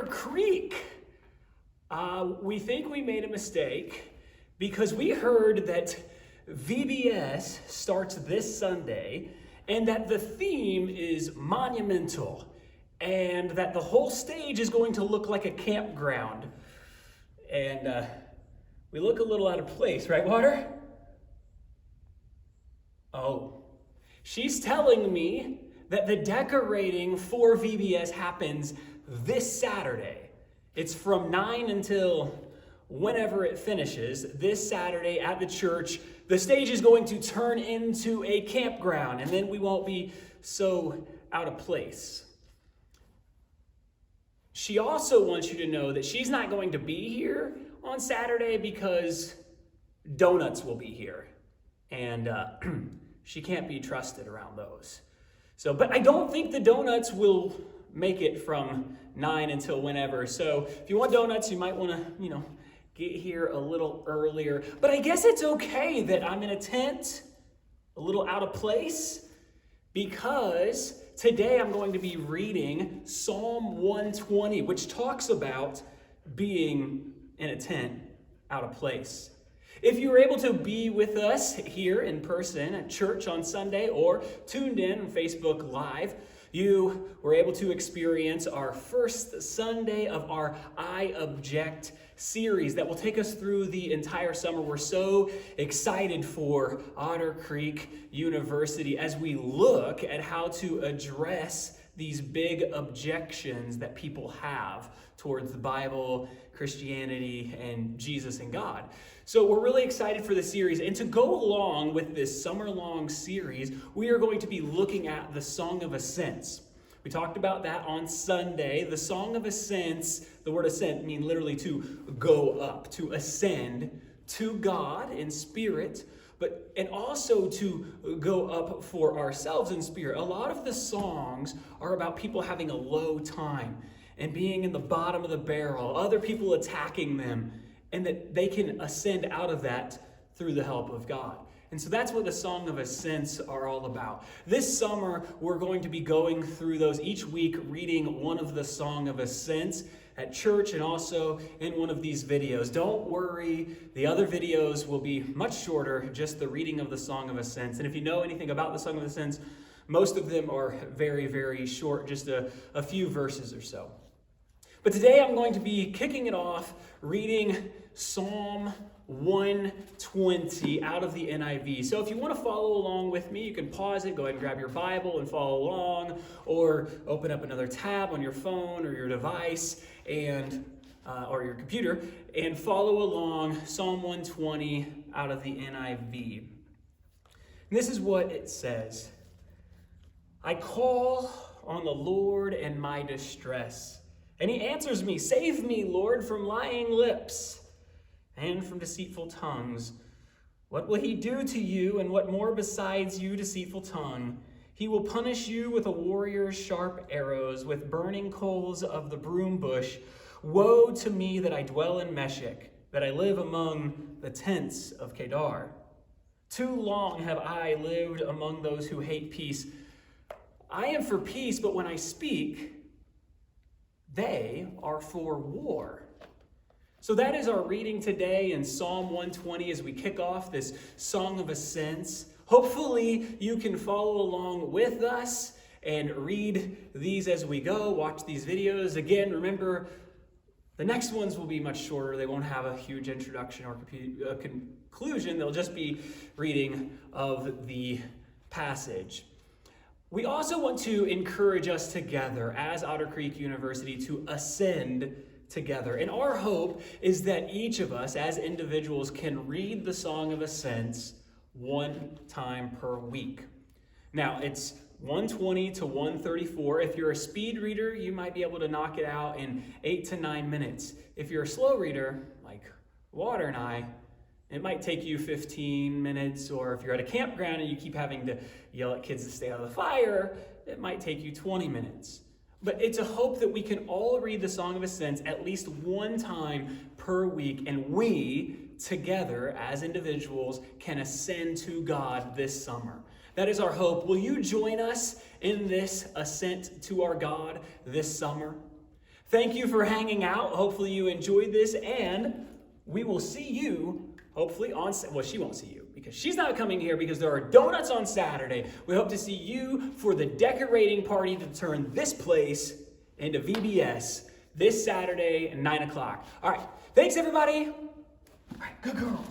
Creek. We think we made a mistake because we heard that VBS starts this Sunday and that the theme is monumental and that the whole stage is going to look like a campground. And we look a little out of place, right, Water? Oh, she's telling me that the decorating for VBS happens this Saturday. It's from 9 until whenever it finishes. This Saturday at the church, the stage is going to turn into a campground, and then we won't be so out of place. She also wants you to know that she's not going to be here on Saturday because donuts will be here, and she can't be trusted around those. But I don't think the donuts will make it from 9 until whenever. So if you want donuts, you might want to, get here a little earlier. But I guess it's okay that I'm in a tent, a little out of place, because today I'm going to be reading Psalm 120, which talks about being in a tent out of place. If you were able to be with us here in person at church on Sunday or tuned in on Facebook Live, you were able to experience our first Sunday of our I Object series that will take us through the entire summer. We're so excited for Otter Creek University as we look at how to address these big objections that people have towards the Bible, Christianity, and Jesus and God. So we're really excited for the series. And to go along with this summer-long series, we are going to be looking at the Song of Ascents. We talked about that on Sunday. The Song of Ascents, the word ascent means literally to go up, to ascend to God in spirit, and also to go up for ourselves in spirit. A lot of the songs are about people having a low time and being in the bottom of the barrel, other people attacking them, and that they can ascend out of that through the help of God. And so that's what the Song of Ascents are all about. This summer, we're going to be going through those each week, reading one of the Song of Ascents at church and also in one of these videos. Don't worry, the other videos will be much shorter, just the reading of the Song of Ascents. And if you know anything about the Song of Ascents, most of them are very, very short, just a few verses or so. But today I'm going to be kicking it off reading Psalm 120 out of the NIV. So if you want to follow along with me, you can pause it, go ahead and grab your Bible and follow along, or open up another tab on your phone or your device or your computer and follow along Psalm 120 out of the NIV. And this is what it says. I call on the Lord in my distress, and he answers me. Save me, Lord, from lying lips and from deceitful tongues. What will he do to you, and what more besides you, deceitful tongue? He will punish you with a warrior's sharp arrows, with burning coals of the broom bush. Woe to me that I dwell in Meshech, that I live among the tents of Kedar. Too long have I lived among those who hate peace. I am for peace, but when I speak, they are for war. So that is our reading today in Psalm 120 as we kick off this Song of Ascents. Hopefully you can follow along with us and read these as we go, watch these videos. Again, remember, the next ones will be much shorter. They won't have a huge introduction or conclusion. They'll just be reading of the passage. We also want to encourage us together as Otter Creek University to ascend together. And our hope is that each of us as individuals can read the Song of Ascents one time per week. Now, it's 120 to 134. If you're a speed reader, you might be able to knock it out in 8 to 9 minutes. If you're a slow reader, like Water and I, it might take you 15 minutes, or if you're at a campground and you keep having to yell at kids to stay out of the fire, it might take you 20 minutes. But it's a hope that we can all read the Song of Ascents at least one time per week, and we, together as individuals, can ascend to God this summer. That is our hope. Will you join us in this ascent to our God this summer? Thank you for hanging out. Hopefully you enjoyed this, and we will see you hopefully on, well, she won't see you because she's not coming here because there are donuts on Saturday. We hope to see you for the decorating party to turn this place into VBS this Saturday at 9 o'clock. All right. Thanks, everybody. All right. Good girl.